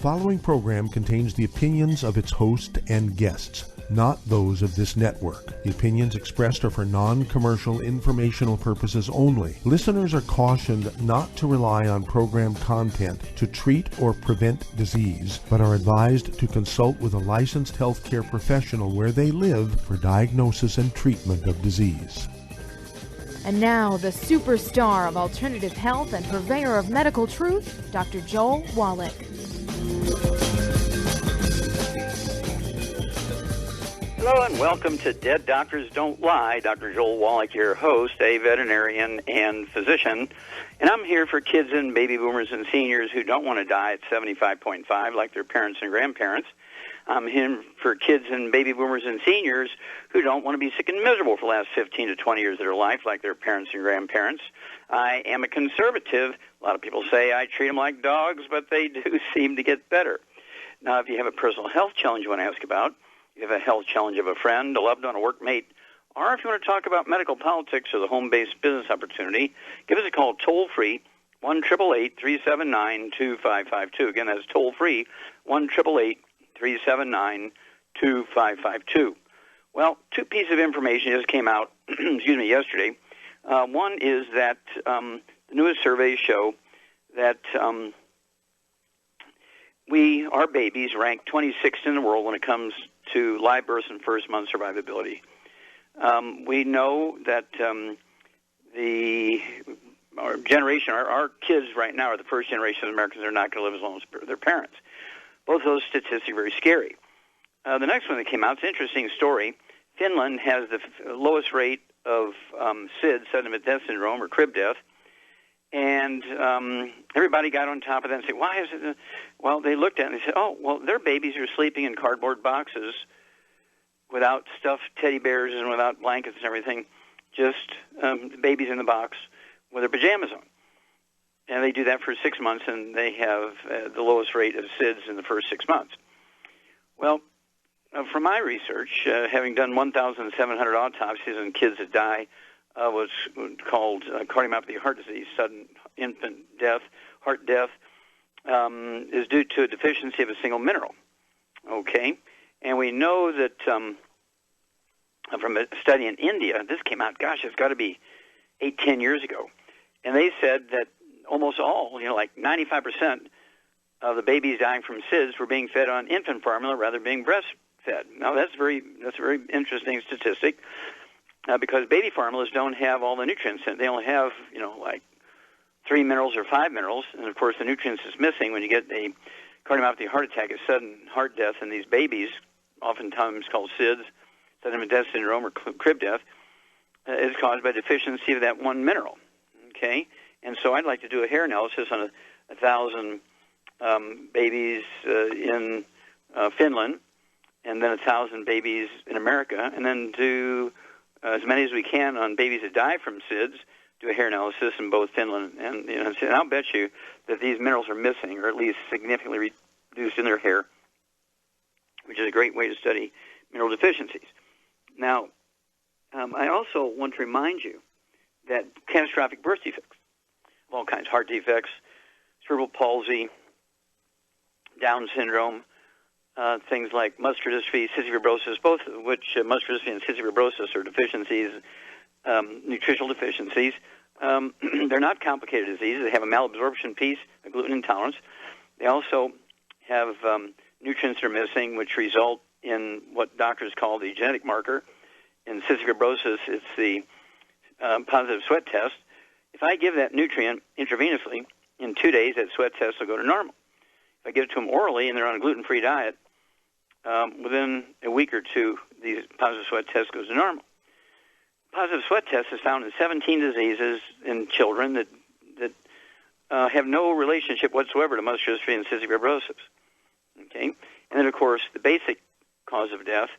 following program contains the opinions of its host and guests, not those of this network. The opinions expressed are for non-commercial informational purposes only. Listeners are cautioned not to rely on program content to treat or prevent disease, but are advised to consult with a licensed healthcare professional where they live for diagnosis and treatment of disease. And now, the superstar of alternative health and purveyor of medical truth, Dr. Joel Wallach. Hello and welcome to Dead Doctors Don't Lie. Dr. Joel Wallach, your host, a veterinarian and physician. And I'm here for kids and baby boomers and seniors who don't want to die at 75.5 like their parents and grandparents. I'm here for kids and baby boomers and seniors who don't want to be sick and miserable for the last 15 to 20 years of their life like their parents and grandparents. I am a conservative. A lot of people say I treat them like dogs, but they do seem to get better. Now, if you have a personal health challenge you want to ask about, you have a health challenge of a friend, a loved one, a workmate, or if you want to talk about medical politics or the home-based business opportunity, give us a call toll-free, 1-888-379-2552. Again, that's toll-free, 1-888-379-2552. Well, two pieces of information just came out, yesterday. One is that the newest surveys show that our babies rank 26th in the world when it comes to live births and first-month survivability. We know that our generation, our kids right now are the first generation of Americans that are not going to live as long as their parents. Both of those statistics are very scary. The next one that came out, it's an interesting story. Finland has the lowest rate of SIDS, sudden infant death syndrome, or crib death. And everybody got on top of that and said, why is it? Well, they looked at it and they said, oh, well, their babies are sleeping in cardboard boxes without stuffed teddy bears and without blankets and everything, just babies in the box with their pajamas on. And they do that for 6 months, and they have the lowest rate of SIDS in the first 6 months. Well, from my research, having done 1,700 autopsies on kids that die, what's called cardiomyopathy heart disease, sudden infant death, heart death, is due to a deficiency of a single mineral. Okay? And we know that from a study in India, this came out, it's got to be 8-10 years ago, and they said that almost all, like 95% of the babies dying from SIDS were being fed on infant formula rather than being breastfed. Now, that's a very interesting statistic because baby formulas don't have all the nutrients in it. They only have, like 3 minerals or 5 minerals, and, of course, the nutrients is missing when you get a cardiomyopathy heart attack, a sudden heart death in these babies, oftentimes called SIDS, sudden infant death syndrome, or crib death, is caused by deficiency of that one mineral, okay? And so I'd like to do a hair analysis on 1,000 babies in Finland, and then 1,000 babies in America, and then do as many as we can on babies that die from SIDS, do a hair analysis in both Finland and and I'll bet you that these minerals are missing, or at least significantly reduced in their hair, which is a great way to study mineral deficiencies. Now, I also want to remind you that catastrophic birth defects, of all kinds, heart defects, cerebral palsy, Down syndrome, things like muscular dystrophy, cystic fibrosis, both of which muscular dystrophy and cystic fibrosis are deficiencies, nutritional deficiencies. They're not complicated diseases. They have a malabsorption piece, a gluten intolerance. They also have nutrients that are missing, which result in what doctors call the genetic marker. In cystic fibrosis, it's the positive sweat test. If I give that nutrient intravenously, in 2 days, that sweat test will go to normal. If I give it to them orally and they're on a gluten-free diet, within a week or two, the positive sweat test goes to normal. Positive sweat test is found in 17 diseases in children that have no relationship whatsoever to muscular dystrophy and cystic fibrosis. Okay, and then of course the basic cause of death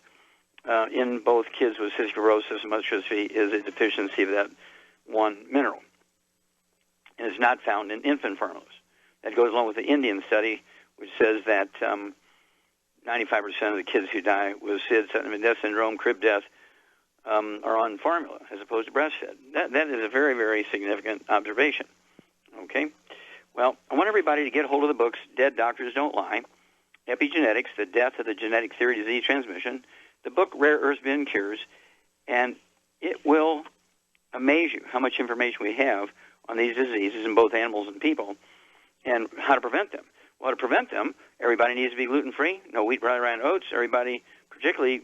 in both kids with cystic fibrosis and muscular dystrophy is a deficiency of that one mineral, and it's not found in infant formulas. That goes along with the Indian study, which says that 95% of the kids who die with SIDS, sudden infant death syndrome, crib death, are on formula as opposed to breastfed. That is a very, very significant observation. Okay? Well, I want everybody to get hold of the books, Dead Doctors Don't Lie. Epigenetics, The Death of the Genetic Theory of Disease Transmission, the book Rare Earths Beyond Cures, and it will amaze you how much information we have on these diseases in both animals and people and how to prevent them. Well, to prevent them, everybody needs to be gluten-free, no wheat, rye, and oats. Everybody, particularly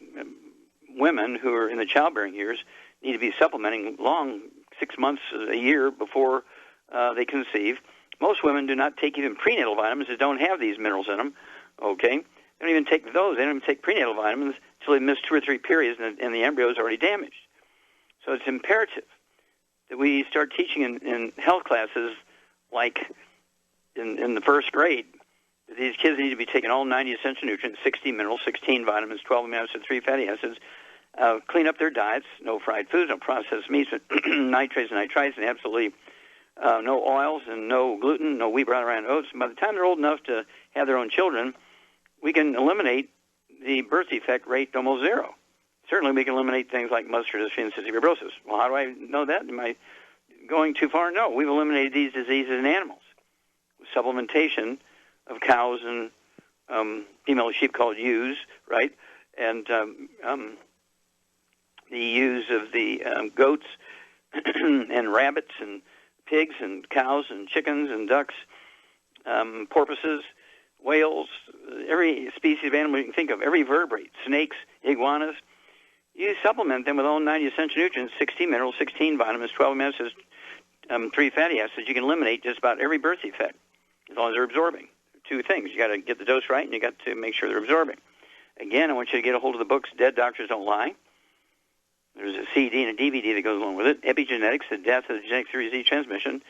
women who are in the childbearing years, need to be supplementing long, 6 months, a year before they conceive. Most women do not take even prenatal vitamins that don't have these minerals in them, okay? They don't even take those. They don't even take prenatal vitamins until they miss 2 or 3 periods and the embryo is already damaged. So it's imperative that we start teaching in health classes like in the first grade that these kids need to be taking all 90 essential nutrients, 60 minerals, 16 vitamins, 12 amino acids, 3 fatty acids, clean up their diets, no fried foods, no processed meats, nitrates and nitrites, and absolutely no oils and no gluten, no wheat, rye, and oats. And by the time they're old enough to have their own children, we can eliminate the birth defect rate to almost zero. Certainly we can eliminate things like muscular dystrophy and cystic fibrosis. Well, how do I know that? Am I going too far? No. We've eliminated these diseases in animals with supplementation of cows and female sheep called ewes, right? And the ewes of the goats and rabbits and pigs and cows and chickens and ducks, porpoises, whales, every species of animal you can think of, every vertebrate, snakes, iguanas. You supplement them with all 90 essential nutrients, 16 minerals, 16 vitamins, 12 amino acids, 3 fatty acids. You can eliminate just about every birth defect as long as they're absorbing. 2 things. You got to get the dose right, and you got to make sure they're absorbing. Again, I want you to get a hold of the books Dead Doctors Don't Lie. There's a CD and a DVD that goes along with it. Epigenetics, The Death of the Genetic Theory of Disease Transmission.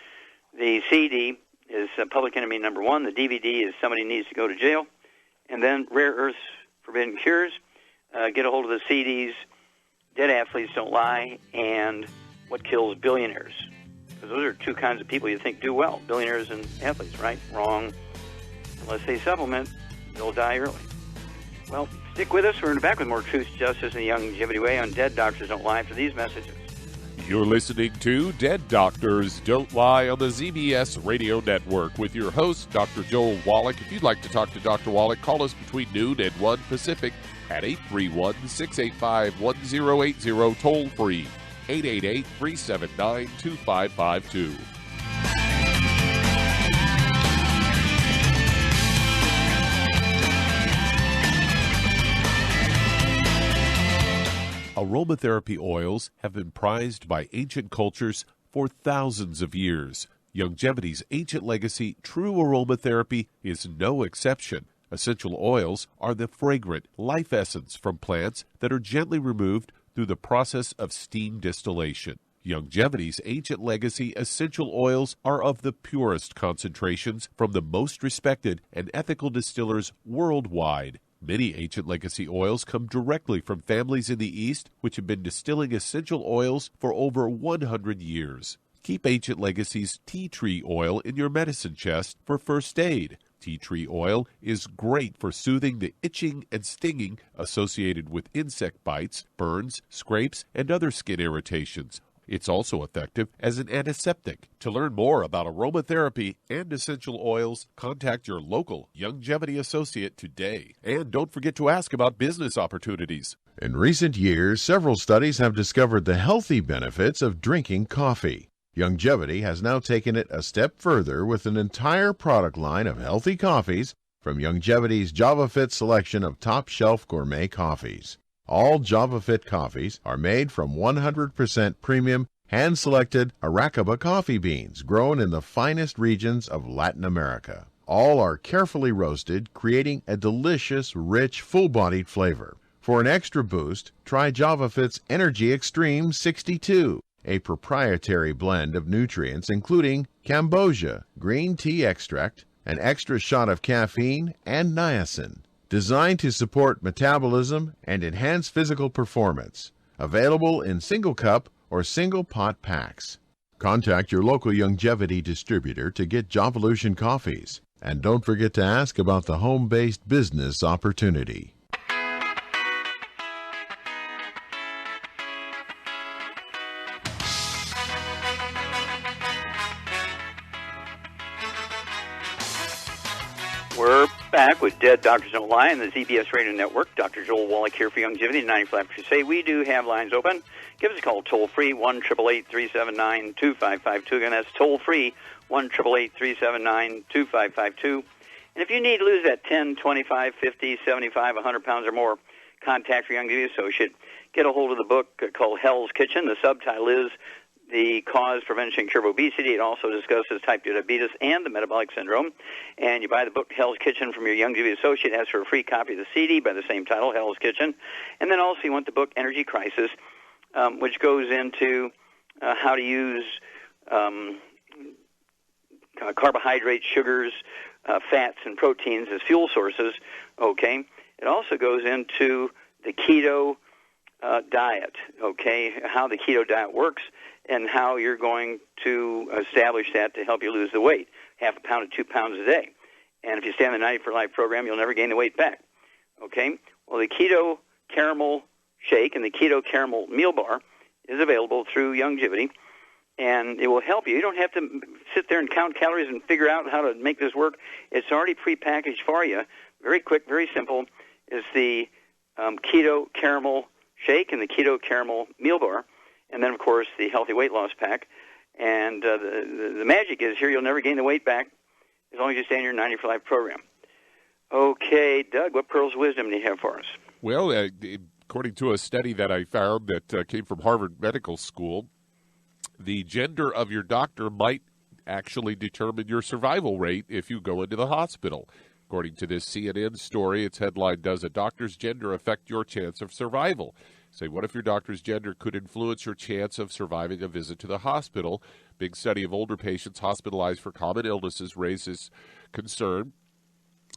The CD is Public Enemy number 1. The DVD is Somebody Needs to Go to Jail. And then Rare Earths Forbidden Cures. Get a hold of the CDs, Dead Athletes Don't Lie, and What Kills Billionaires. Because those are 2 kinds of people you think do well, billionaires and athletes, right? Wrong. Unless they supplement, they'll die early. Well, stick with us. We're back with more Truth, Justice, and the Longevity Way on Dead Doctors Don't Lie for these messages. You're listening to Dead Doctors Don't Lie on the ZBS Radio Network with your host, Dr. Joel Wallach. If you'd like to talk to Dr. Wallach, call us between noon and 1 Pacific at 831-685-1080, toll free, 888-379-2552. Aromatherapy oils have been prized by ancient cultures for thousands of years. Longevity's ancient legacy, true aromatherapy, is no exception. Essential oils are the fragrant life essence from plants that are gently removed through the process of steam distillation. Longevity's ancient legacy essential oils are of the purest concentrations from the most respected and ethical distillers worldwide. Many ancient legacy oils come directly from families in the East which have been distilling essential oils for over 100 years. Keep Ancient Legacy's tea tree oil in your medicine chest for first aid. Tea tree oil is great for soothing the itching and stinging associated with insect bites, burns, scrapes, and other skin irritations. It's also effective as an antiseptic. To learn more about aromatherapy and essential oils, contact your local Longevity associate today. And don't forget to ask about business opportunities. In recent years, several studies have discovered the healthy benefits of drinking coffee. Longevity has now taken it a step further with an entire product line of healthy coffees from Longevity's JavaFit selection of top-shelf gourmet coffees. All JavaFit coffees are made from 100% premium, hand-selected Arabica coffee beans grown in the finest regions of Latin America. All are carefully roasted, creating a delicious, rich, full-bodied flavor. For an extra boost, try JavaFit's Energy Extreme 62, a proprietary blend of nutrients including Cambogia, green tea extract, an extra shot of caffeine, and niacin. Designed to support metabolism and enhance physical performance. Available in single cup or single pot packs. Contact your local Longevity distributor to get Jovolution coffees. And don't forget to ask about the home-based business opportunity. We're back with Dead Doctors Don't Lie on the ZBS Radio Network. Dr. Joel Wallach here for Longevity 95 Crusade. We do have lines open. Give us a call toll-free, 1-888-379-2552. Again, that's toll-free, 1-888-379-2552. And if you need to lose that 10, 25, 50, 75, 100 pounds or more, contact your Longevity associate. Get a hold of the book called Hell's Kitchen. The subtitle is The Cause, Prevention, and Cure of Obesity. It also discusses type 2 diabetes and the metabolic syndrome. And you buy the book Hell's Kitchen from your Longevity associate. Ask for a free copy of the CD by the same title, Hell's Kitchen. And then also you want the book Energy Crisis, which goes into how to use carbohydrates, sugars, fats, and proteins as fuel sources. Okay. It also goes into the keto diet, okay, how the keto diet works and how you're going to establish that to help you lose the weight, 0.5 pound to 2 pounds a day. And if you stay on the 90 for Life program, you'll never gain the weight back, okay? Well, the keto caramel shake and the keto caramel meal bar is available through Longevity, and it will help you. You don't have to sit there and count calories and figure out how to make this work. It's already prepackaged for you. Very quick, very simple. Is the keto caramel shake and the keto caramel meal bar, and then, of course, the healthy weight loss pack. And the magic is here you'll never gain the weight back as long as you stay in your 90 for Life program. Okay, Doug, what pearls of wisdom do you have for us? Well, according to a study that I found that came from Harvard Medical School, the gender of your doctor might actually determine your survival rate if you go into the hospital. According to this CNN story, its headline, Does a Doctor's Gender Affect Your Chance of Survival? Say, what if your doctor's gender could influence your chance of surviving a visit to the hospital? Big study of older patients hospitalized for common illnesses raises concern.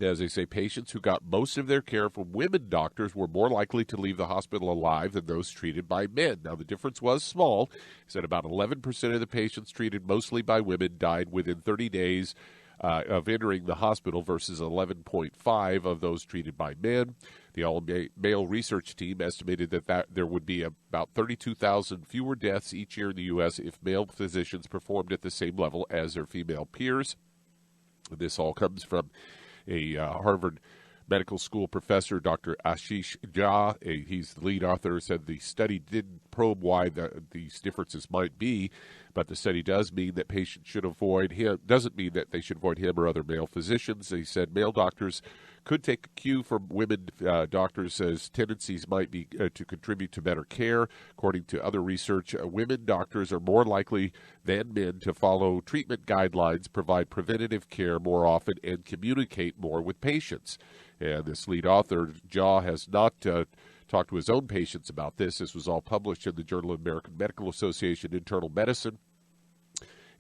As they say, patients who got most of their care from women doctors were more likely to leave the hospital alive than those treated by men. Now, the difference was small. It said about 11% of the patients treated mostly by women died within 30 days of entering the hospital versus 11.5 of those treated by men. The all-male research team estimated that there would be about 32,000 fewer deaths each year in the U.S. if male physicians performed at the same level as their female peers. This all comes from a Harvard Medical School professor, Dr. Ashish Jha. He's the lead author, said the study didn't probe why these differences might be, but the study does mean that patients should avoid him, doesn't mean that they should avoid him or other male physicians. He said male doctors could take a cue from women doctors as tendencies might be to contribute to better care. According to other research, women doctors are more likely than men to follow treatment guidelines, provide preventative care more often, and communicate more with patients. And this lead author, Jha, has not talked to his own patients about this. This was all published in the Journal of American Medical Association Internal Medicine.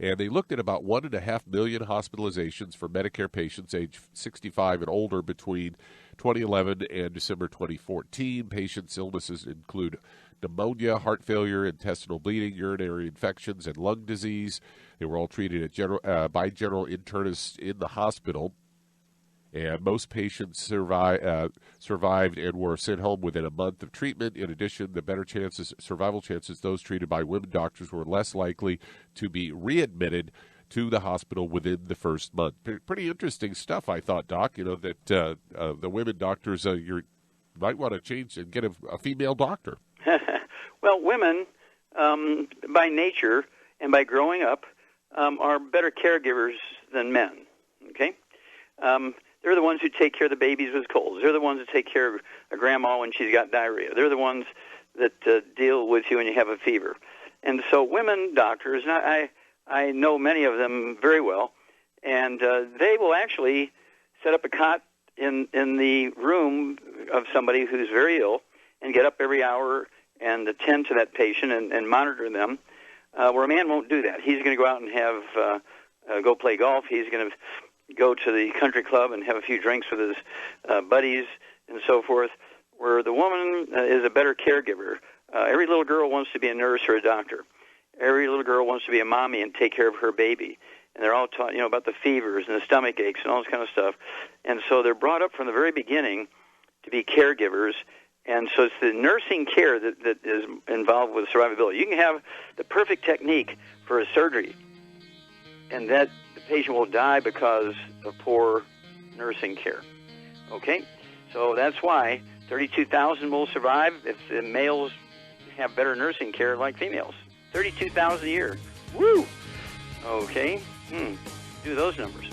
And they looked at about 1.5 million hospitalizations for Medicare patients age 65 and older between 2011 and December 2014. Patients' illnesses include pneumonia, heart failure, intestinal bleeding, urinary infections, and lung disease. They were all treated at by general internists in the hospital. And most patients survived and were sent home within a month of treatment. In addition, the survival chances, those treated by women doctors were less likely to be readmitted to the hospital within the first month. Pretty interesting stuff, I thought, Doc. You know, that the women doctors, you might want to change and get a female doctor. Well, women, by nature and by growing up, are better caregivers than men, okay? They're the ones who take care of the babies with colds. They're the ones that take care of a grandma when she's got diarrhea. They're the ones that deal with you when you have a fever. And so women doctors, and I know many of them very well, and they will actually set up a cot in the room of somebody who's very ill and get up every hour and attend to that patient and monitor them, where a man won't do that. He's going to go out and have go play golf. He's going to go to the country club and have a few drinks with his buddies and so forth, where the woman is a better caregiver. Every little girl wants to be a nurse or a doctor. Every little girl wants to be a mommy and take care of her baby. And they're all taught, you know, about the fevers and the stomach aches and all this kind of stuff. And so they're brought up from the very beginning to be caregivers. And so it's the nursing care that is involved with survivability. You can have the perfect technique for a surgery, and that the patient will die because of poor nursing care. Okay? So that's why 32,000 will survive if the males have better nursing care like females. 32,000 a year. Woo! Okay. Do those numbers.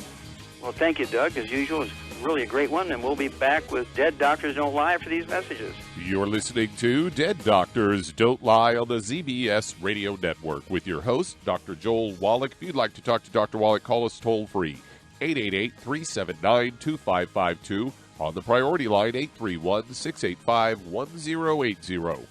Well, thank you, Doug. As usual, it's really a great one, and we'll be back with Dead Doctors Don't Lie after these messages. You're listening to Dead Doctors Don't Lie on the ZBS Radio Network with your host, Dr. Joel Wallach. If you'd like to talk to Dr. Wallach, call us toll-free, 888-379-2552. On the priority line, 831-685-1080.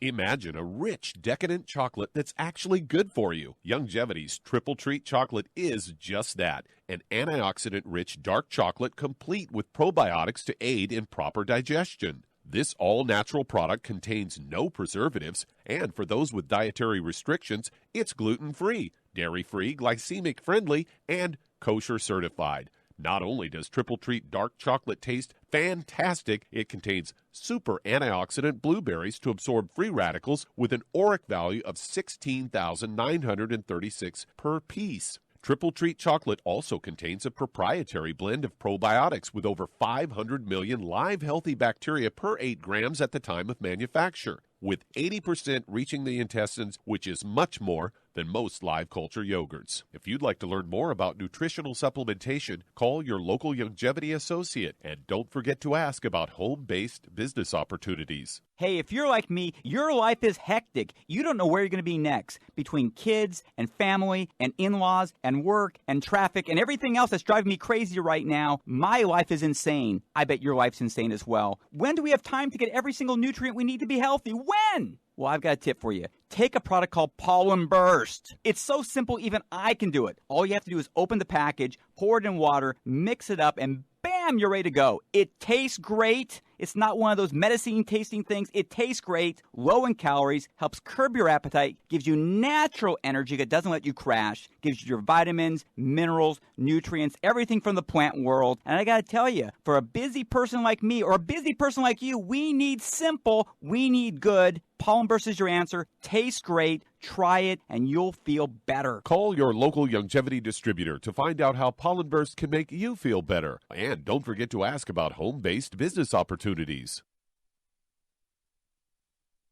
Imagine a rich, decadent chocolate that's actually good for you. Youngevity's Triple Treat chocolate is just that, an antioxidant-rich dark chocolate complete with probiotics to aid in proper digestion. This all-natural product contains no preservatives, and for those with dietary restrictions, it's gluten-free, dairy-free, glycemic-friendly, and kosher certified. Not only does Triple Treat dark chocolate taste fantastic, it contains super antioxidant blueberries to absorb free radicals with an ORAC value of 16,936 per piece. Triple Treat chocolate also contains a proprietary blend of probiotics with over 500 million live healthy bacteria per 8 grams at the time of manufacture, with 80% reaching the intestines, which is much more than most live culture yogurts. If you'd like to learn more about nutritional supplementation, call your local Youngevity associate, and don't forget to ask about home-based business opportunities. Hey, if you're like me, your life is hectic. You don't know where you're going to be next. Between kids and family and in-laws and work and traffic and everything else that's driving me crazy right now, my life is insane. I bet your life's insane as well. When do we have time to get every single nutrient we need to be healthy? When? Well, I've got a tip for you. Take a product called Pollen Burst. It's so simple, even I can do it. All you have to do is open the package, pour it in water, mix it up, and bam, you're ready to go. It tastes great. It's not one of those medicine-tasting things. It tastes great, low in calories, helps curb your appetite, gives you natural energy that doesn't let you crash, gives you your vitamins, minerals, nutrients, everything from the plant world. And I got to tell you, for a busy person like me or a busy person like you, we need simple, we need good. Pollen Burst is your answer. Tastes great. Try it, and you'll feel better. Call your local Youngevity distributor to find out how Pollen Burst can make you feel better. And don't forget to ask about home-based business opportunities.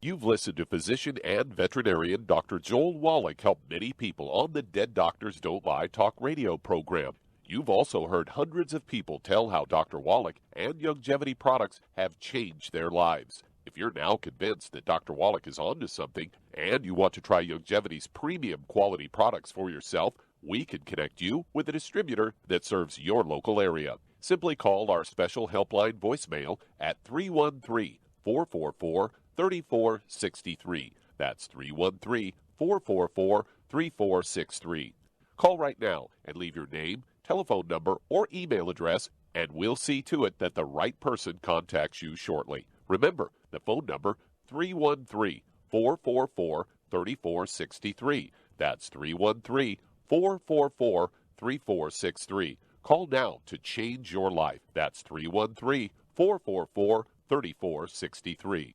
You've listened to physician and veterinarian Dr. Joel Wallach help many people on the Dead Doctors Don't Lie talk radio program. You've also heard hundreds of people tell how Dr. Wallach and Youngevity products have changed their lives. If you're now convinced that Dr. Wallach is onto something and you want to try Youngevity's premium quality products for yourself, we can connect you with a distributor that serves your local area. Simply call our special helpline voicemail at 313-444-3463. That's 313-444-3463. Call right now and leave your name, telephone number, or email address, and we'll see to it that the right person contacts you shortly. Remember, the phone number, 313-444-3463. That's 313-444-3463. Call now to change your life. That's 313-444-3463.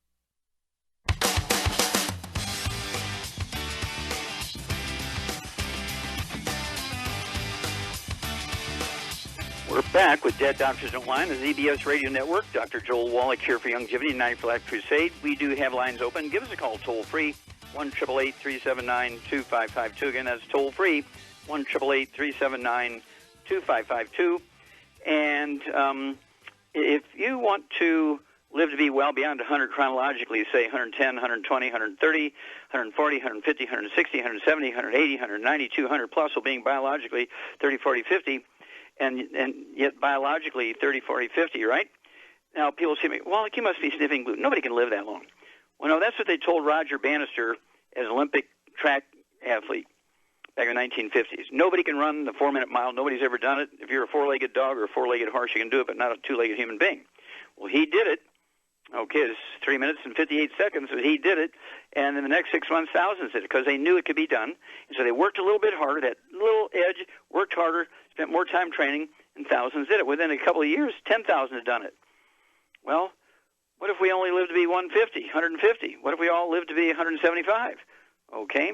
We're back with Dead Doctors Don't Lie on the ZBS Radio Network. Dr. Joel Wallach here for Youngevity, 90 for Life Crusade. We do have lines open. Give us a call toll-free, 1-888-379-2552. Again, that's toll-free, 1-888-379-2552. And if you want to live to be well beyond 100 chronologically, say 110, 120, 130, 140, 150, 160, 170, 180, 190, 200 plus, while being biologically 30, 40, 50, and yet biologically 30, 40, 50, right? Now, people say to me, well, you must be sniffing gluten. Nobody can live that long. Well, no, that's what they told Roger Bannister as an Olympic track athlete back in the 1950s. Nobody can run the 4-minute mile. Nobody's ever done it. If you're a 4-legged dog or a 4-legged horse, you can do it, but not a 2-legged human being. Well, he did it. Okay, it's 3 minutes and 58 seconds, but he did it. And in the next 6 months, thousands did it because they knew it could be done. And so they worked a little bit harder, that little edge, worked harder, spent more time training, and thousands did it. Within a couple of years, 10,000 had done it. Well, what if we only lived to be 150, 150? What if we all lived to be 175? Okay,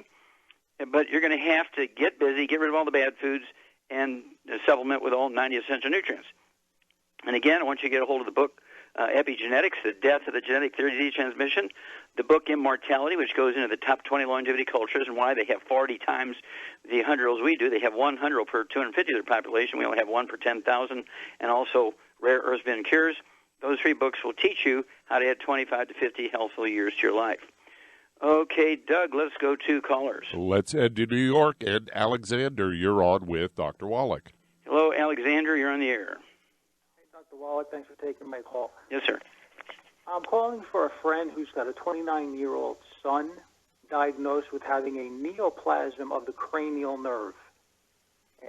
but you're going to have to get busy, get rid of all the bad foods, and supplement with all 90 essential nutrients. And again, I want you to get a hold of the book, Epigenetics, The Death of the Genetic Theory of Disease Transmission, the book Immortality, which goes into the top 20 longevity cultures and why they have 40 times the 100-year-olds we do. They have 100 per 250 of their population. We only have 1 per 10,000, and also Rare Earth-Bend Cures. Those 3 books will teach you how to add 25 to 50 healthful years to your life. Okay, Doug, let's go to callers. Let's head to New York. And Alexander, you're on with Dr. Wallach. Hello, Alexander, you're on the air. Hey, Dr. Wallach, thanks for taking my call. Yes, sir. I'm calling for a friend who's got a 29-year-old son diagnosed with having a neoplasm of the cranial nerve.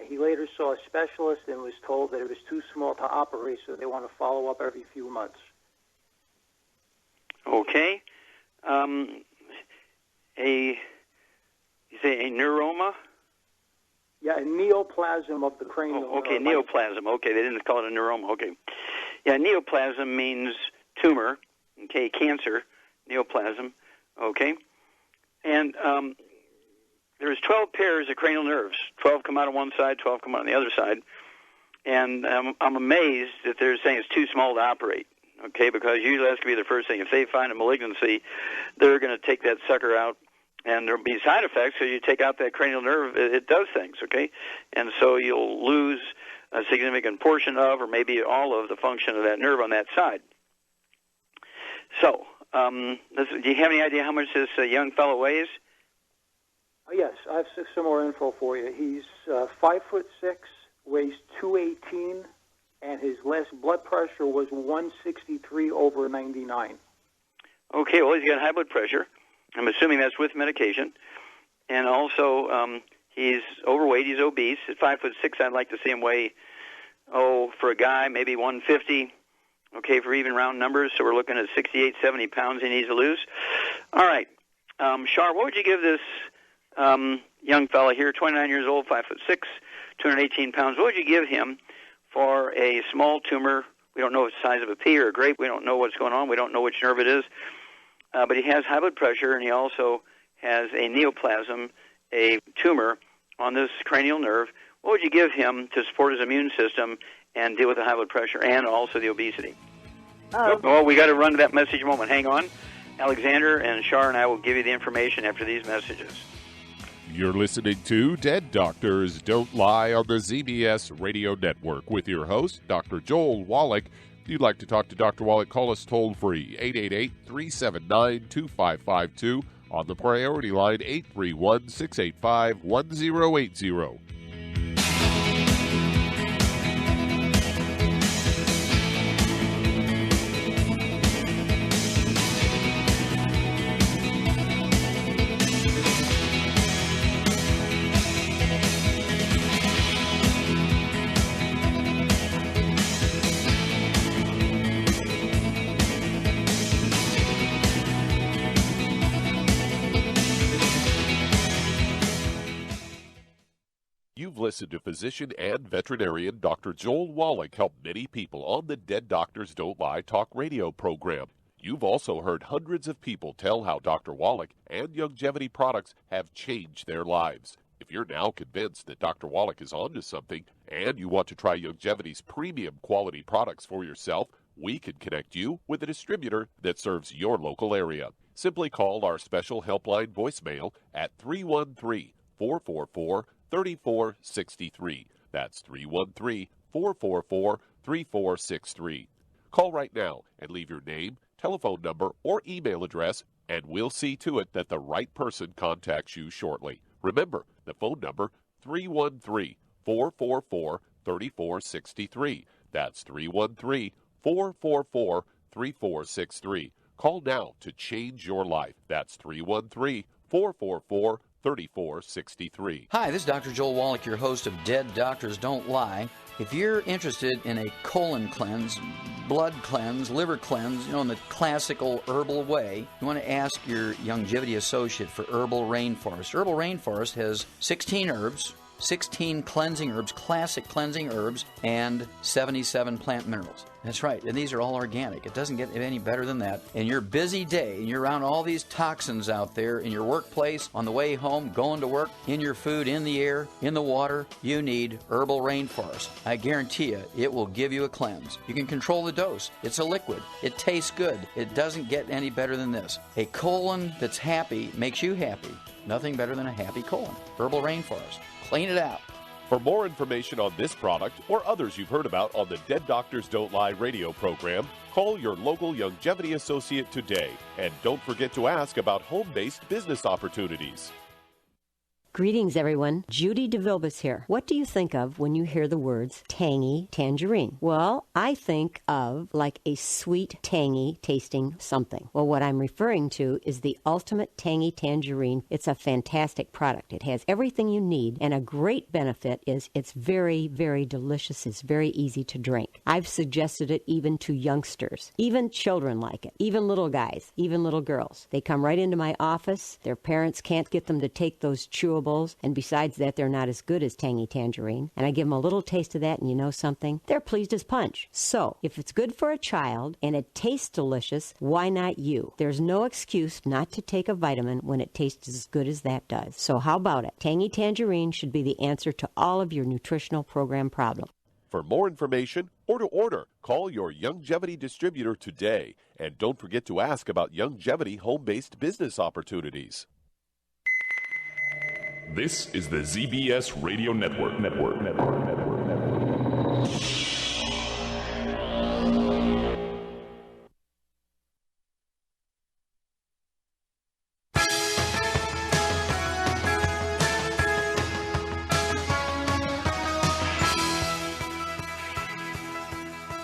He later saw a specialist and was told that it was too small to operate, so they want to follow up every few months. Okay. You say a neuroma? Yeah, a neoplasm of the cranial nerve. Okay, neoplasm. Okay, they didn't call it a neuroma. Okay. Yeah, neoplasm means tumor. Okay, cancer, neoplasm. Okay. And there's 12 pairs of cranial nerves. 12 come out on one side, 12 come out on the other side. And I'm amazed that they're saying it's too small to operate. Okay, because usually that's going to be the first thing. If they find a malignancy, they're going to take that sucker out, and there'll be side effects. So you take out that cranial nerve, it does things, okay? And so you'll lose a significant portion of, or maybe all of, the function of that nerve on that side. So, do you have any idea how much this young fellow weighs? Yes, I have some more info for you. He's 5'6", weighs 218, and his last blood pressure was 163/99. Okay, well, he's got high blood pressure. I'm assuming that's with medication. And also, he's overweight, he's obese. At 5'6", I'd like to see him weigh, for a guy, maybe 150. Okay, for even round numbers, so we're looking at 68, 70 pounds he needs to lose. All right. Shar, what would you give this young fella here, 29 years old, 5'6", 218 pounds, what would you give him for a small tumor? We don't know if it's the size of a pea or a grape. We don't know what's going on. We don't know which nerve it is. But he has high blood pressure, and he also has a neoplasm, a tumor on this cranial nerve. What would you give him to support his immune system and deal with the high blood pressure and also the obesity? Well, we got to run to that message moment. Hang on. Alexander and Shar and I will give you the information after these messages. You're listening to Dead Doctors Don't Lie on the ZBS Radio Network with your host, Dr. Joel Wallach. If you'd like to talk to Dr. Wallach, call us toll-free, 888-379-2552. On the priority line, 831-685-1080. Listen to physician and veterinarian Dr. Joel Wallach help many people on the Dead Doctors Don't Lie talk radio program. You've also heard hundreds of people tell how Dr. Wallach and Youngevity products have changed their lives. If you're now convinced that Dr. Wallach is onto something and you want to try Youngevity's premium quality products for yourself, we can connect you with a distributor that serves your local area. Simply call our special helpline voicemail at 313-444-3463. That's 313-444-3463. Call right now and leave your name, telephone number, or email address, and we'll see to it that the right person contacts you shortly. Remember, the phone number, 313-444-3463. That's 313-444-3463. Call now to change your life. That's 313-444-3463. Hi, this is Dr. Joel Wallach, your host of Dead Doctors Don't Lie. If you're interested in a colon cleanse, blood cleanse, liver cleanse, in the classical herbal way, you want to ask your Youngevity associate for Herbal Rainforest. Herbal Rainforest has 16 herbs, 16 cleansing herbs, classic cleansing herbs, and 77 plant minerals. That's right, and these are all organic. It doesn't get any better than that. In your busy day, and you're around all these toxins out there, in your workplace, on the way home, going to work, in your food, in the air, in the water, you need Herbal Rainforest. I guarantee you, it will give you a cleanse. You can control the dose. It's a liquid. It tastes good. It doesn't get any better than this. A colon that's happy makes you happy. Nothing better than a happy colon. Herbal Rainforest. Clean it out. For more information on this product or others you've heard about on the Dead Doctors Don't Lie radio program, call your local Longevity associate today. And don't forget to ask about home-based business opportunities. Greetings, everyone. Judy DeVilbus here. What do you think of when you hear the words tangy tangerine? Well, I think of like a sweet, tangy tasting something. Well, what I'm referring to is the Ultimate Tangy Tangerine. It's a fantastic product. It has everything you need, and a great benefit is it's very, very delicious. It's very easy to drink. I've suggested it even to youngsters. Even children like it. Even little guys. Even little girls. They come right into my office. Their parents can't get them to take those chewables. And besides that, they're not as good as Tangy Tangerine. And I give them a little taste of that, and you know something? They're pleased as punch. So, if it's good for a child and it tastes delicious, why not you? There's no excuse not to take a vitamin when it tastes as good as that does. So how about it? Tangy Tangerine should be the answer to all of your nutritional program problems. For more information or to order, call your Longevity distributor today. And don't forget to ask about Longevity home-based business opportunities. This is the ZBS Radio Network.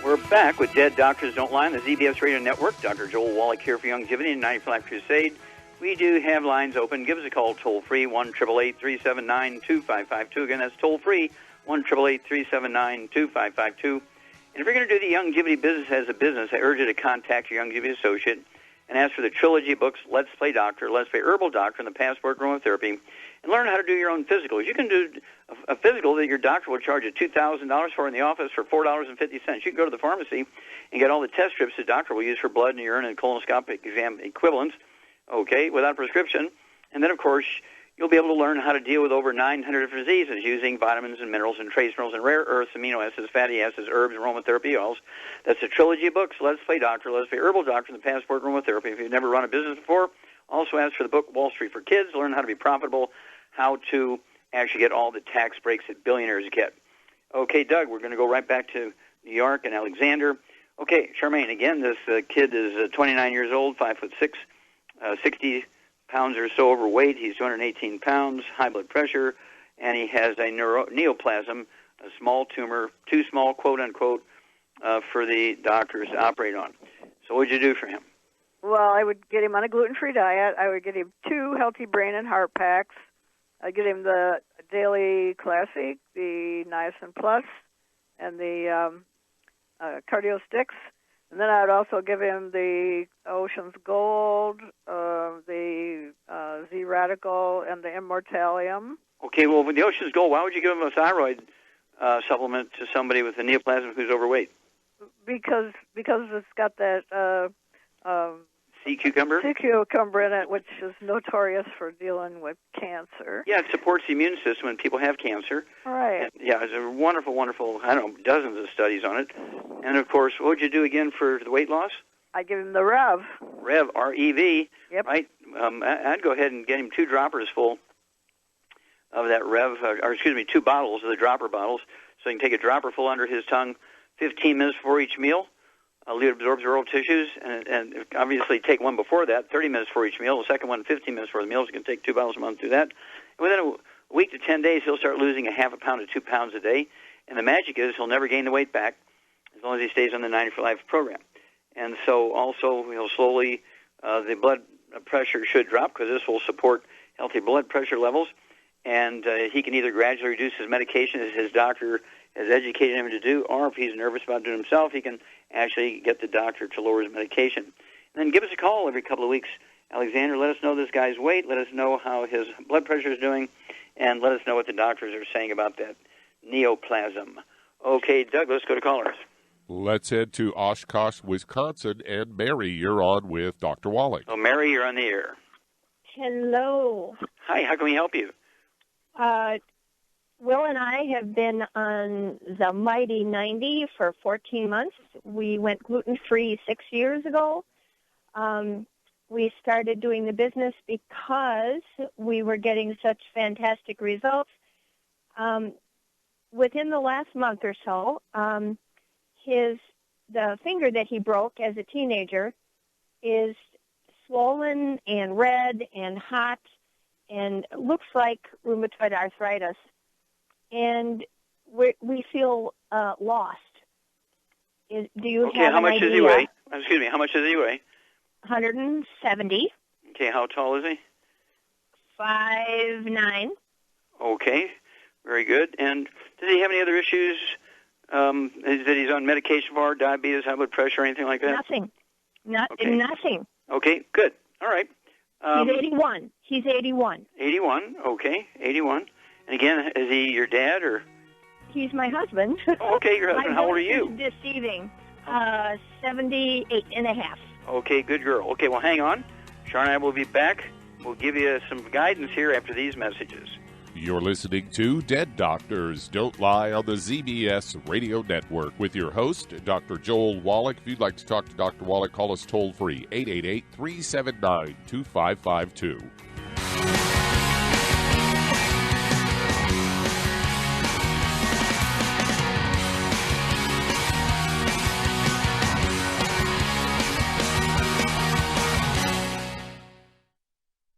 We're back with Dead Doctors Don't Lie on the ZBS Radio Network. Dr. Joel Wallach here for Longevity and 90 for Life Crusade. We do have lines open. Give us a call toll-free, 1-888-379-2552. Again, that's toll-free, 1-888-379-2552. And if you're going to do the Longevity business as a business, I urge you to contact your Longevity associate and ask for the trilogy books, Let's Play Doctor, Let's Play Herbal Doctor, and the Passport Aromatherapy, and learn how to do your own physicals. You can do a physical that your doctor will charge you $2,000 for in the office for $4.50. You can go to the pharmacy and get all the test strips the doctor will use for blood and urine and colonoscopic exam equivalents, okay, without prescription. And then, of course, you'll be able to learn how to deal with over 900 different diseases using vitamins and minerals and trace minerals and rare earths, amino acids, fatty acids, herbs, aromatherapy oils. That's the trilogy of books, Let's Play Doctor, Let's Play Herbal Doctor, and the Passport Aromatherapy. If you've never run a business before, also ask for the book Wall Street for Kids, learn how to be profitable, how to actually get all the tax breaks that billionaires get. Okay, Doug, we're going to go right back to New York and Alexander. Okay, Charmaine, again, this kid is 29 years old, 5'6", 60 pounds or so overweight. He's 218 pounds, high blood pressure, and he has a neoplasm, a small tumor, too small, quote unquote, for the doctors to operate on. So what would you do for him? Well, I would get him on a gluten-free diet. I would get him 2 healthy brain and heart packs. I'd get him the Daily Classic, the Niacin Plus, and the Cardio Sticks. And then I would also give him the Ocean's Gold, the Z-Radical, and the Immortalium. Okay, well, with the Ocean's Gold, why would you give him a thyroid supplement to somebody with a neoplasm who's overweight? Because it's got that sea cucumber? Sea cucumber in it, which is notorious for dealing with cancer. Yeah, it supports the immune system when people have cancer. Right. And, yeah, there's a wonderful, I don't know, dozens of studies on it. And, of course, what would you do again for the weight loss? I'd give him the Rev. Rev, R-E-V. Yep. Right? I'd go ahead and get him 2 droppers full of that Rev, 2 bottles of the dropper bottles. So he can take a dropper full under his tongue 15 minutes before each meal. It absorbs oral tissues, and obviously take one before that, 30 minutes for each meal. The second one, 15 minutes for the meals. You can take 2 bottles a month, do that. And within a week to 10 days, he'll start losing a half a pound to 2 pounds a day. And the magic is he'll never gain the weight back as long as he stays on the 90 for Life program. And so also he'll slowly, the blood pressure should drop because this will support healthy blood pressure levels. And he can either gradually reduce his medication as his doctor has educated him to do, or if he's nervous about doing it himself, he can actually get the doctor to lower his medication. And then give us a call every couple of weeks. Alexander, let us know this guy's weight. Let us know how his blood pressure is doing. and let us know what the doctors are saying about that neoplasm. Okay, Doug, let's go to callers. Let's head to Oshkosh, Wisconsin, and Mary, you're on with Dr. Wallach. Oh, Mary, you're on the air. Hello. Hi, how can we help you? Will and I have been on the Mighty 90 for 14 months. We went gluten-free 6 years ago. We started doing the business because we were getting such fantastic results. Within the last month or so, the finger that he broke as a teenager is swollen and red and hot and looks like rheumatoid arthritis. And we feel lost. Do you have how an much idea? does he weigh? Excuse me, how much does he weigh? 170. Okay, how tall is he? 5'9". Okay, very good. And does he have any other issues that he's on medication for, diabetes, high blood pressure, anything like that? Nothing. Nothing. Okay, good. All right. He's 81. He's 81. 81, okay, 81. And again, is he your dad or? He's my husband. Oh, okay, your husband. How old are you? Deceiving. 78 and a half. Okay, good girl. Okay, well, hang on. Sharon and I will be back. We'll give you some guidance here after these messages. You're listening to Dead Doctors Don't Lie on the ZBS Radio Network with your host, Dr. Joel Wallach. If you'd like to talk to Dr. Wallach, call us toll-free, 888-379-2552.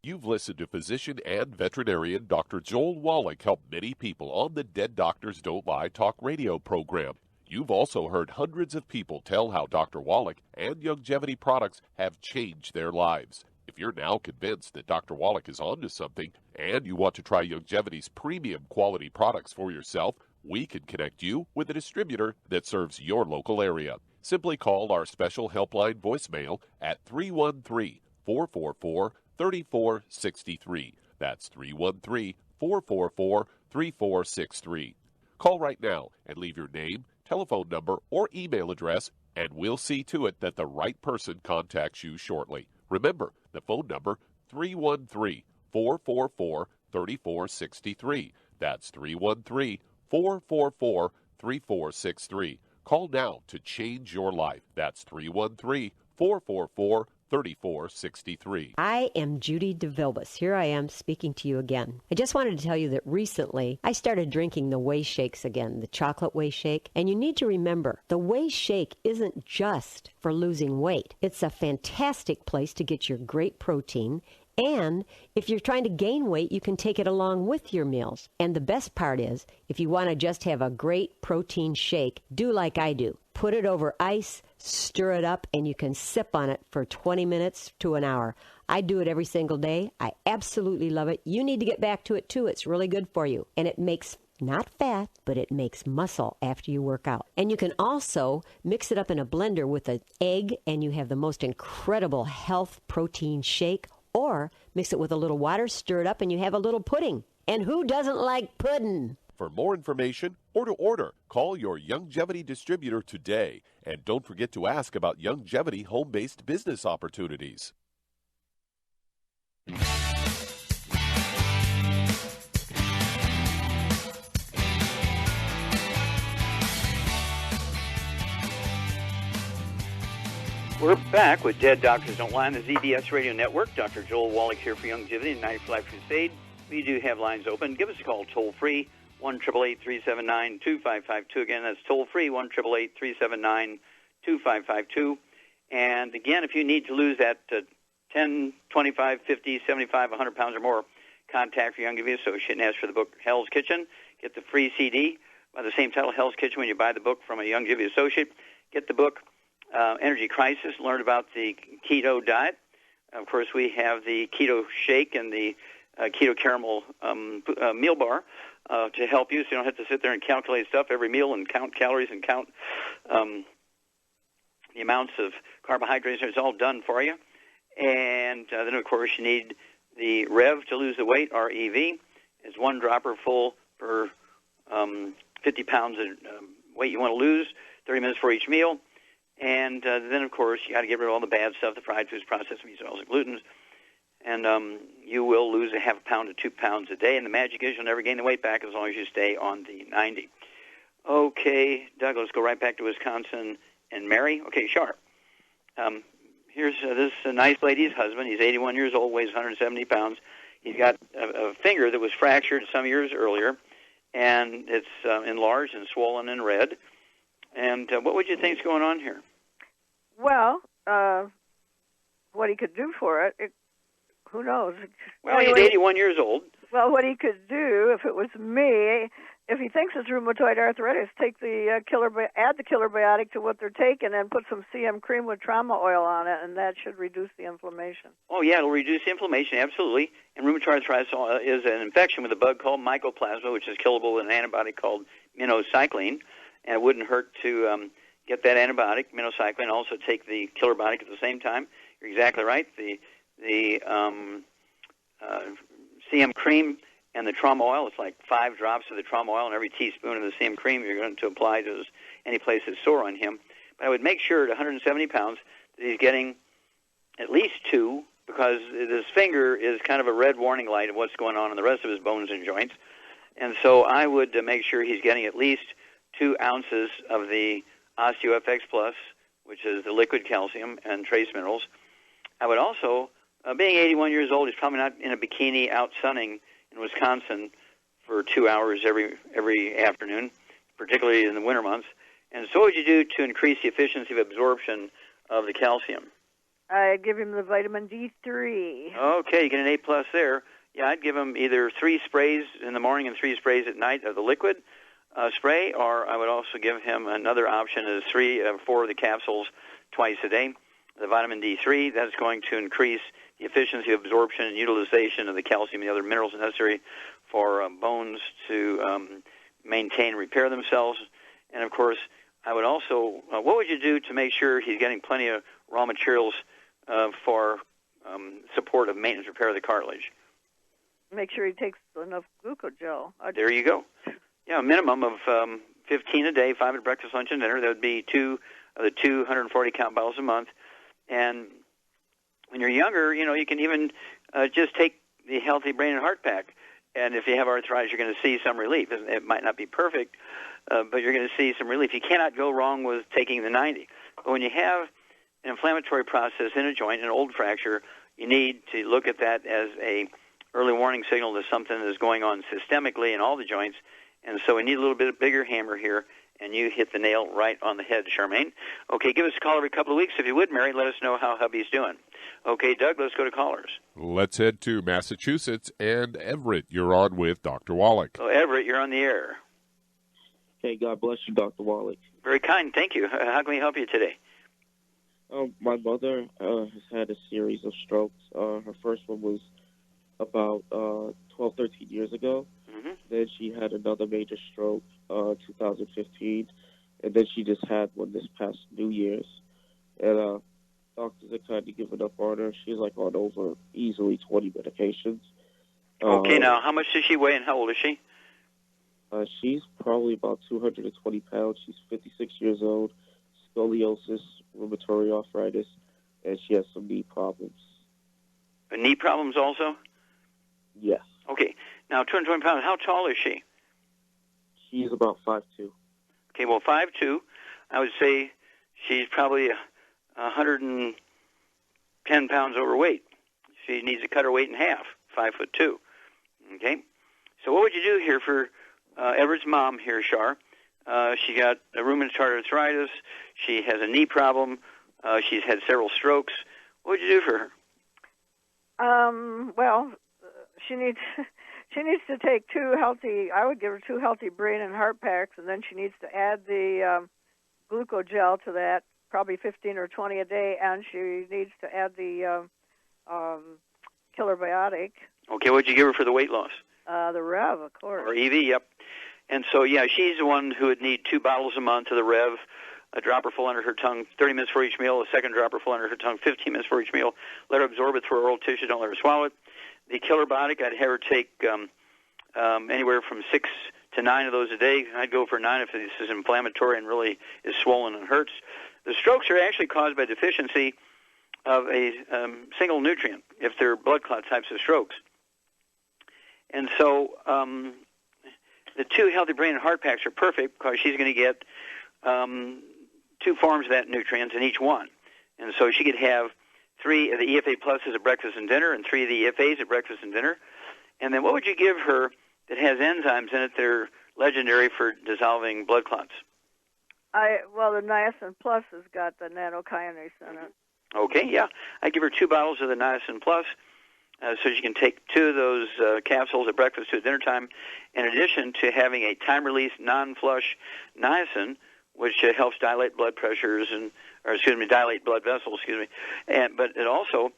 You've listened to physician and veterinarian Dr. Joel Wallach help many people on the Dead Doctors Don't Lie talk radio program. You've also heard hundreds of people tell how Dr. Wallach and Youngevity products have changed their lives. If you're now convinced that Dr. Wallach is onto something and you want to try Youngevity's premium quality products for yourself, we can connect you with a distributor that serves your local area. Simply call our special helpline voicemail at 313-444-3463. That's 313-444-3463. Call right now and leave your name, telephone number, or email address, and we'll see to it that the right person contacts you shortly. Remember, the phone number, 313-444-3463. That's 313-444-3463. Call now to change your life. That's 313-444-3463. 3463. I am Judy DeVilbus. Here I am speaking to you again. I just wanted to tell you that recently I started drinking the Whey Shakes again, the chocolate Whey Shake. And you need to remember, the Whey Shake isn't just for losing weight. It's a fantastic place to get your great protein. And if you're trying to gain weight, you can take it along with your meals. And the best part is, if you want to just have a great protein shake, do like I do. Put it over ice, stir it up, and you can sip on it for 20 minutes to an hour. I do it every single day. I absolutely love it. You need to get back to it, too. It's really good for you. And it makes not fat, but it makes muscle after you work out. And you can also mix it up in a blender with an egg, and you have the most incredible health protein shake. Or mix it with a little water, stir it up, and you have a little pudding. And who doesn't like pudding? For more information or to order, call your Youngevity distributor today. And don't forget to ask about Youngevity home-based business opportunities. We're back with Dead Doctors Don't Lie on the ZBS Radio Network. Dr. Joel Wallach here for Youngevity and 95 Crusade. We do have lines open. Give us a call toll-free, 1-888-379-2552. Again, that's toll-free, 1-888-379-2552. And again, if you need to lose that 10, 25, 50, 75, 100 pounds or more, contact your Youngevity associate and ask for the book Hell's Kitchen. Get the free CD by the same title, Hell's Kitchen, when you buy the book from a Youngevity associate. Get the book Energy Crisis, learn about the keto diet. Of course, we have the keto shake and the keto caramel meal bar to help you, so you don't have to sit there and calculate stuff every meal and count calories and count the amounts of carbohydrates. It's all done for you. And then, of course, you need the REV to lose the weight, REV. It's 1 dropper full per 50 pounds of weight you want to lose, 30 minutes for each meal. And then, of course, you got to get rid of all the bad stuff, the fried foods, processed meats, oils, and glutens. And you will lose a half a pound to 2 pounds a day. And the magic is you'll never gain the weight back as long as you stay on the 90. Okay, Doug, let's go right back to Wisconsin and Mary. Okay, Sharp. Here's this nice lady's husband. He's 81 years old, weighs 170 pounds. He's got a finger that was fractured some years earlier, and it's enlarged and swollen and red. And what would you think is going on here? Well, what he could do for it, who knows? Well, anyway, he's 81 years old. Well, what he could do, if it was me, if he thinks it's rheumatoid arthritis, take the add the killer biotic to what they're taking, and put some CM cream with trauma oil on it, and that should reduce the inflammation. Oh yeah, it'll reduce the inflammation, absolutely. And rheumatoid arthritis is an infection with a bug called mycoplasma, which is killable with an antibiotic called minocycline, and it wouldn't hurt to get that antibiotic, minocycline, also take the killer biotic at the same time. You're exactly right. The CM cream and the trauma oil, it's like 5 drops of the trauma oil in every teaspoon of the CM cream you're going to apply to any place that's sore on him. But I would make sure at 170 pounds that he's getting at least 2, because his finger is kind of a red warning light of what's going on in the rest of his bones and joints. And so I would make sure he's getting at least 2 ounces of the OsteoFX Plus, which is the liquid calcium and trace minerals. I would also, being 81 years old, he's probably not in a bikini out sunning in Wisconsin for 2 hours every afternoon, particularly in the winter months. And so what would you do to increase the efficiency of absorption of the calcium? I'd give him the vitamin D3. Okay, you get an A+ there. Yeah, I'd give him either 3 sprays in the morning and 3 sprays at night of the liquid spray, or I would also give him another option is 4 of the capsules twice a day. The vitamin D3, that's going to increase the efficiency of absorption and utilization of the calcium and the other minerals necessary for bones to maintain and repair themselves. And, of course, I would also, what would you do to make sure he's getting plenty of raw materials for support of maintenance repair of the cartilage? Make sure he takes enough glucogel. There you go. Yeah, a minimum of 15 a day, 5 at breakfast, lunch, and dinner. That would be 2 of the 240-count bottles a month. And when you're younger, you can even just take the Healthy Brain and Heart Pack. And if you have arthritis, you're going to see some relief. It might not be perfect, but you're going to see some relief. You cannot go wrong with taking the 90. But when you have an inflammatory process in a joint, an old fracture, you need to look at that as a early warning signal that something is going on systemically in all the joints. And so we need a little bit bigger hammer here, and you hit the nail right on the head, Charmaine. Okay, give us a call every couple of weeks. If you would, Mary, let us know how hubby's doing. Okay, Doug, let's go to callers. Let's head to Massachusetts. And Everett, you're on with Dr. Wallach. Oh, Everett, you're on the air. Hey, God bless you, Dr. Wallach. Very kind, thank you. How can we help you today? My mother has had a series of strokes. Her first one was about 12, 13 years ago. Mm-hmm. Then she had another major stroke 2015, and then she just had one this past New Year's. And doctors are kind of giving up on her. She's like on over easily 20 medications. Okay, now how much does she weigh and how old is she? She's probably about 220 pounds. She's 56 years old, scoliosis, rheumatoid arthritis, and she has some knee problems. Knee problems also? Yes. Okay. Now, 220 pounds, how tall is she? She's about 5'2". Okay, well, 5'2", I would say she's probably 110 pounds overweight. She needs to cut her weight in half, 5'2". Okay? So what would you do here for Everett's mom here, Shar? She got a rheumatoid arthritis. She has a knee problem. She's had several strokes. What would you do for her? Well, she needs to take 2 healthy. I would give her 2 healthy brain and heart packs, and then she needs to add the glucogel to that, probably 15 or 20 a day, and she needs to add the killer biotic. Okay, what'd you give her for the weight loss? The Rev, of course. Or EV, yep. And so, yeah, she's the one who would need 2 bottles a month of the Rev, a dropper full under her tongue, 30 minutes for each meal, a second dropper full under her tongue, 15 minutes for each meal. Let her absorb it through her oral tissue, don't let her swallow it. The killer biotic, I'd have her take anywhere from 6 to 9 of those a day. I'd go for 9 if this is inflammatory and really is swollen and hurts. The strokes are actually caused by deficiency of a single nutrient, if they're blood clot types of strokes. And so the 2 healthy brain and heart packs are perfect because she's going to get 2 forms of that nutrients in each one. And so she could have 3 of the EFA pluses at breakfast and dinner and 3 of the EFAs at breakfast and dinner. And then what would you give her that has enzymes in it that are legendary for dissolving blood clots? Well, the niacin plus has got the nanokinase in it. Okay, yeah. I'd give her 2 bottles of the niacin plus, so she can take 2 of those capsules at breakfast, 2 at dinner time, in addition to having a time-release, non-flush niacin, which helps dilate blood pressures dilate blood vessels, but it also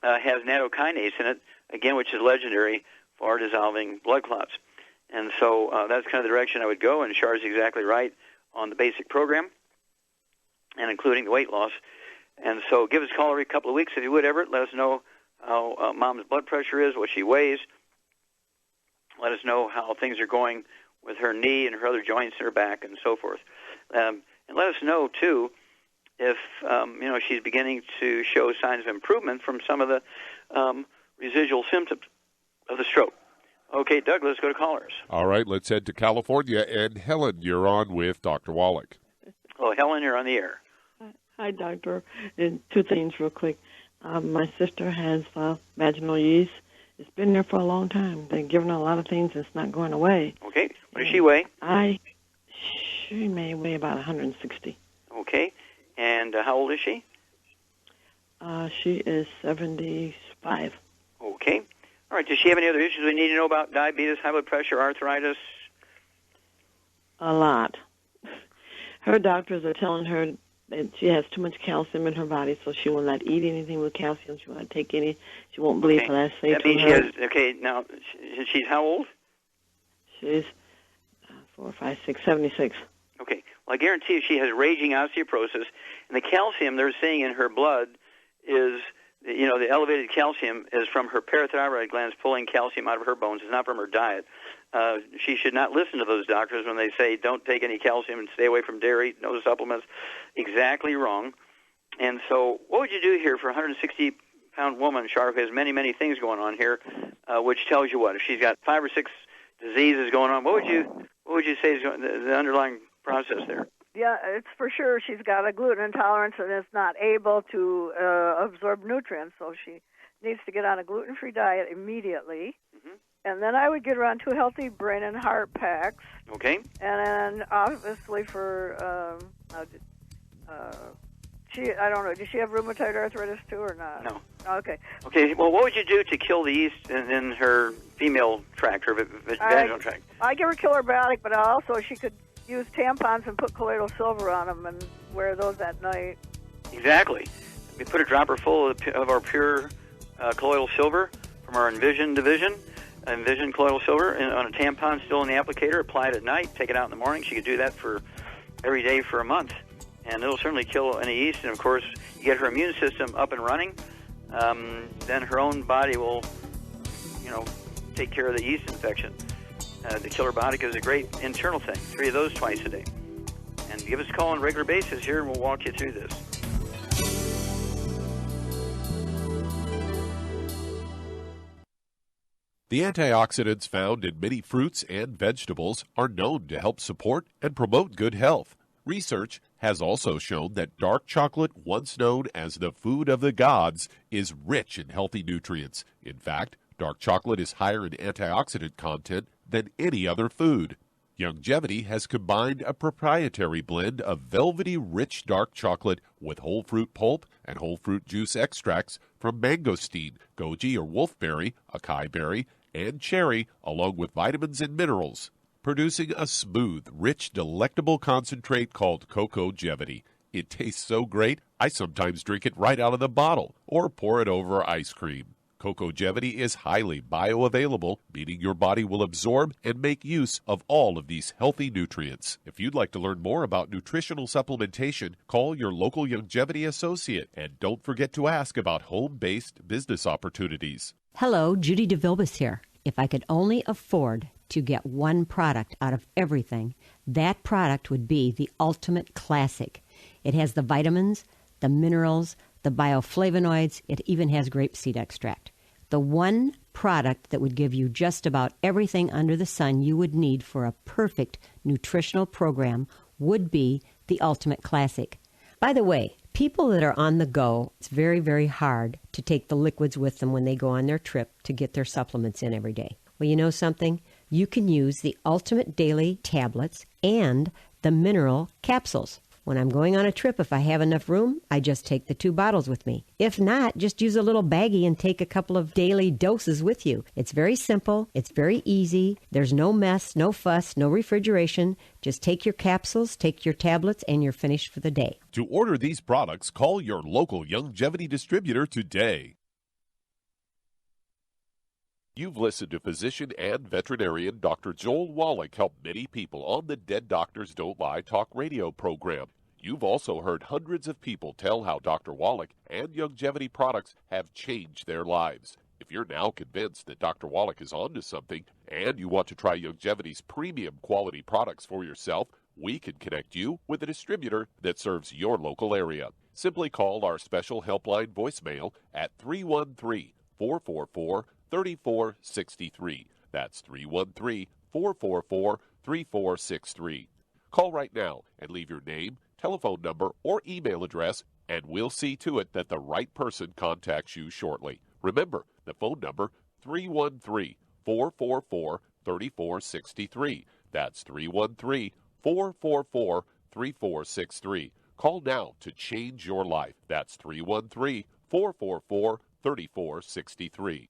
has nanokinase in it, again, which is legendary for dissolving blood clots. And so that's kind of the direction I would go, and Char's exactly right on the basic program, and including the weight loss. And so give us a call every couple of weeks if you would, Everett. Let us know how Mom's blood pressure is, what she weighs. Let us know how things are going with her knee and her other joints in her back and so forth. And let us know, too, if she's beginning to show signs of improvement from some of the residual symptoms of the stroke. Okay, Doug, let's go to callers. All right, let's head to California. And Helen, you're on with Dr. Wallach. Hello, Helen, you're on the air. Hi, doctor. And 2 things real quick. My sister has vaginal yeast. It's been there for a long time. They've given her a lot of things. It's not going away. Okay. What does she weigh? She may weigh about 160. Okay. And how old is she? She is 75. Okay. All right. Does she have any other issues we need to know about? Diabetes, high blood pressure, arthritis? A lot. Her doctors are telling her that she has too much calcium in her body, so she will not eat anything with calcium. She will not take any. She won't bleed for that. That means she has, now, she's how old? She's 4, 5, 6, 76. Okay. Well, I guarantee you she has raging osteoporosis, and the calcium they're seeing in her blood is, the elevated calcium is from her parathyroid glands pulling calcium out of her bones. It's not from her diet. She should not listen to those doctors when they say don't take any calcium and stay away from dairy, no supplements. Exactly wrong. And so what would you do here for a 160-pound woman, Char, who has many, many things going on here, which tells you what? If she's got 5 or 6 diseases going on, what would you say is the underlying process there? Yeah, it's for sure she's got a gluten intolerance and is not able to absorb nutrients, so she needs to get on a gluten-free diet immediately. Mm-hmm. And then I would get her on 2 healthy brain and heart packs. Okay. And then obviously for I don't know, does she have rheumatoid arthritis too or not? No. Okay. Okay, well, what would you do to kill the yeast in her female tract, her vaginal tract? I give her killer biotic, but also she could use tampons and put colloidal silver on them and wear those at night. Exactly. We put a dropper full of our pure colloidal silver from our Envision division, Envision colloidal silver, on a tampon still in the applicator, apply it at night, take it out in the morning. She could do that for every day for a month, and it'll certainly kill any yeast. And, of course, you get her immune system up and running, then her own body will, take care of the yeast infection. The killer biotic is a great internal thing. 3 of those twice a day. And give us a call on a regular basis here, and we'll walk you through this. The antioxidants found in many fruits and vegetables are known to help support and promote good health. Research has also shown that dark chocolate, once known as the food of the gods, is rich in healthy nutrients. In fact, dark chocolate is higher in antioxidant content than any other food. Youngevity has combined a proprietary blend of velvety rich dark chocolate with whole fruit pulp and whole fruit juice extracts from mangosteen, goji or wolfberry, acai berry, and cherry, along with vitamins and minerals, producing a smooth, rich, delectable concentrate called Cocogevity. It tastes so great, I sometimes drink it right out of the bottle or pour it over ice cream. Cocogevity is highly bioavailable, meaning your body will absorb and make use of all of these healthy nutrients. If you'd like to learn more about nutritional supplementation, call your local Youngevity associate, and don't forget to ask about home-based business opportunities. Hello, Judy DeVilbus here. If I could only afford to get one product out of everything, that product would be the ultimate classic. It has the vitamins, the minerals, the bioflavonoids. It even has grapeseed extract. The one product that would give you just about everything under the sun you would need for a perfect nutritional program would be the ultimate classic. By the way, people that are on the go, it's very, very hard to take the liquids with them when they go on their trip to get their supplements in every day. Well, you know something? You can use the Ultimate Daily tablets and the mineral capsules. When I'm going on a trip, if I have enough room, I just take the 2 bottles with me. If not, just use a little baggie and take a couple of daily doses with you. It's very simple. It's very easy. There's no mess, no fuss, no refrigeration. Just take your capsules, take your tablets, and you're finished for the day. To order these products, call your local Youngevity distributor today. You've listened to physician and veterinarian Dr. Joel Wallach help many people on the Dead Doctors Don't Lie talk radio program. You've also heard hundreds of people tell how Dr. Wallach and Youngevity products have changed their lives. If you're now convinced that Dr. Wallach is onto something and you want to try Youngevity's premium quality products for yourself, we can connect you with a distributor that serves your local area. Simply call our special helpline voicemail at 313-444-3463. That's 313-444-3463. Call right now and leave your name, telephone number, or email address, and we'll see to it that the right person contacts you shortly. Remember, the phone number, 313-444-3463. That's 313-444-3463. Call now to change your life. That's 313-444-3463.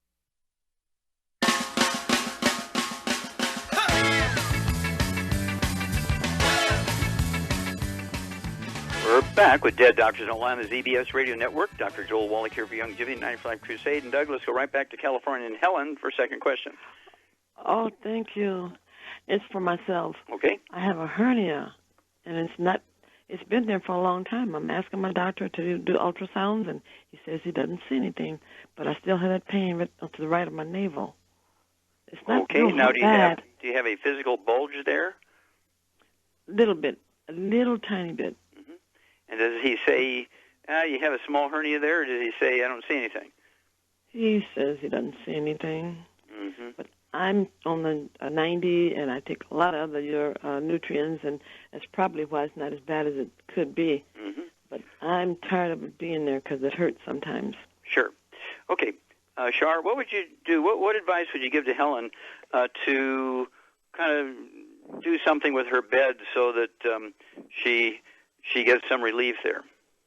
We're back with Dead Doctors Don't Lie on the ZBS Radio Network. Dr. Joel Wallach here for Youngevity, 95 Crusade. And Doug, let's go right back to California and Helen for a second question. Oh, thank you. It's for myself. Okay. I have a hernia, and it's been there for a long time. I'm asking my doctor to do ultrasounds, and he says he doesn't see anything, but I still have that pain right to the right of my navel. It's not okay. Now, do you have a physical bulge there? Little bit, a little tiny bit. And does he say, you have a small hernia there, or does he say, I don't see anything? He says he doesn't see anything. Mm-hmm. But I'm on the 90, and I take a lot of other nutrients, and that's probably why it's not as bad as it could be. Mm-hmm. But I'm tired of it being there because it hurts sometimes. Sure. Okay. Shar, what would you do? What advice would you give to Helen to kind of do something with her bed so that she gets some relief there?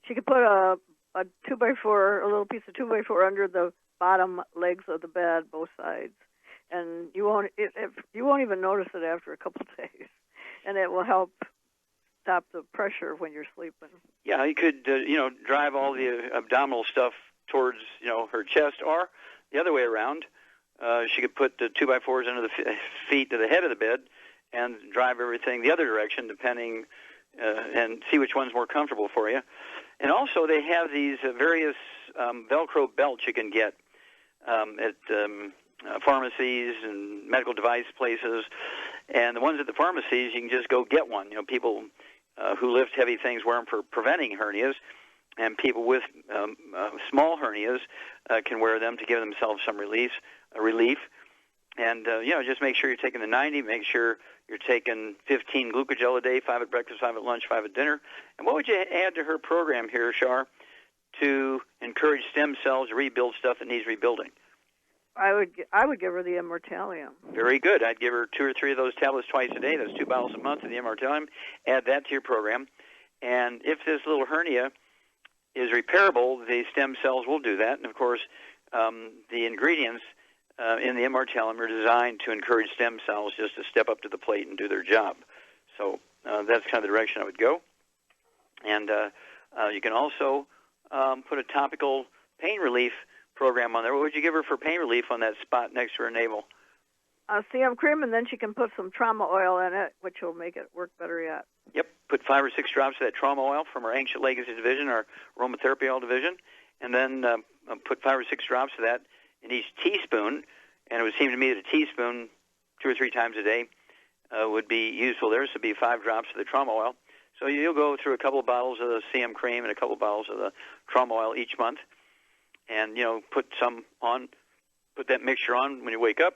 She could put a 2x4, a little piece of 2x4 under the bottom legs of the bed, both sides, and you won't even notice it after a couple of days, and it will help stop the pressure when you're sleeping. Yeah, you could drive all the abdominal stuff towards her chest, or the other way around. She could put the 2x4s under the feet to the head of the bed and drive everything the other direction, depending. And see which one's more comfortable for you. And also, they have these various Velcro belts you can get at pharmacies and medical device places. And the ones at the pharmacies, you can just go get one. People who lift heavy things wear them for preventing hernias, and people with small hernias can wear them to give themselves some relief. And, just make sure you're taking the 90, make sure you're taking 15 glucogel a day, 5 at breakfast, 5 at lunch, 5 at dinner. And what would you add to her program here, Shar, to encourage stem cells to rebuild stuff that needs rebuilding? I would give her the Immortalium. Very good. I'd give her 2 or 3 of those tablets twice a day. That's 2 bottles a month of the Immortalium. Add that to your program. And if this little hernia is repairable, the stem cells will do that. And, of course, the ingredients in the Immortalium are designed to encourage stem cells just to step up to the plate and do their job. So that's kind of the direction I would go. And you can also put a topical pain relief program on there. What would you give her for pain relief on that spot next to her navel? CM cream, and then she can put some trauma oil in it, which will make it work better yet. Yep, put 5 or 6 drops of that trauma oil from our Ancient Legacy division, our aromatherapy oil division, and then put 5 or 6 drops of that in each teaspoon, And it would seem to me that a teaspoon 2 or 3 times a day would be useful there. So it would be 5 drops of the trauma oil. So you'll go through a couple of bottles of the CM cream and a couple of bottles of the trauma oil each month, and put that mixture on when you wake up,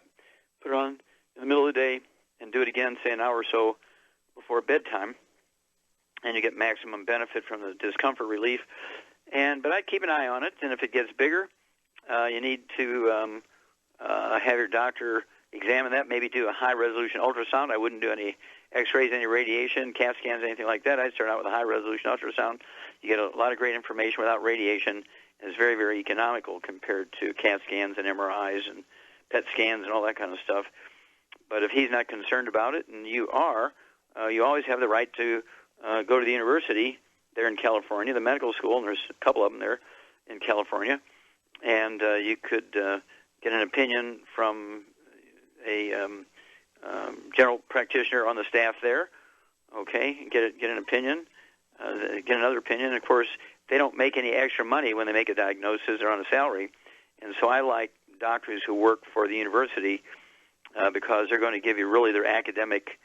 put it on in the middle of the day, and do it again, say an hour or so before bedtime, and you get maximum benefit from the discomfort relief. But I'd keep an eye on it, and if it gets bigger, you need to have your doctor examine that, maybe do a high-resolution ultrasound. I wouldn't do any X-rays, any radiation, CAT scans, anything like that. I'd start out with a high-resolution ultrasound. You get a lot of great information without radiation, and it's very, very economical compared to CAT scans and MRIs and PET scans and all that kind of stuff. But if he's not concerned about it, and you are, you always have the right to go to the university there in California, the medical school, and there's a couple of them there in California, and you could get an opinion from a general practitioner on the staff there, okay, get an opinion, get another opinion. Of course, they don't make any extra money when they make a diagnosis. They're on a salary. And so I like doctors who work for the university because they're going to give you really their academic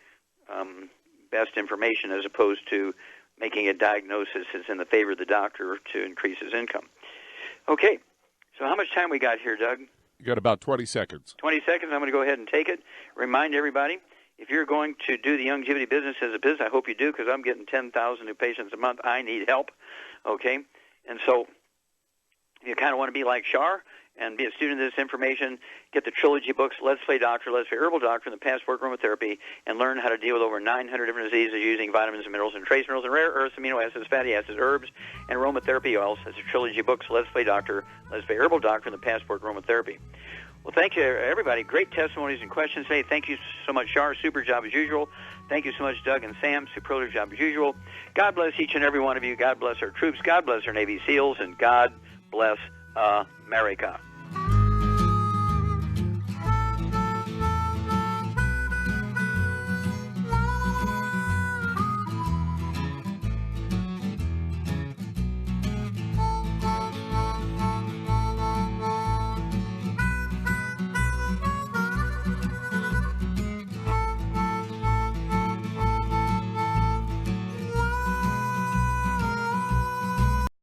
best information as opposed to making a diagnosis that's in the favor of the doctor to increase his income. Okay, so how much time we got here, Doug? You got about 20 seconds. 20 seconds. I'm going to go ahead and take it. Remind everybody, if you're going to do the longevity business as a business, I hope you do, because I'm getting 10,000 new patients a month. I need help, okay? And so you kind of want to be like Shar and be a student of this information, get the trilogy books, Let's Play Doctor, Let's Play Herbal Doctor, and the Passport Aromatherapy, and learn how to deal with over 900 different diseases using vitamins and minerals and trace minerals and rare earths, amino acids, fatty acids, herbs, and aromatherapy oils. That's the trilogy books, Let's Play Doctor, Let's Play Herbal Doctor, and the Passport Aromatherapy. Well, thank you, everybody. Great testimonies and questions today. Thank you so much, Shar. Super job as usual. Thank you so much, Doug and Sam. Superlative job as usual. God bless each and every one of you. God bless our troops. God bless our Navy SEALs. And God bless America.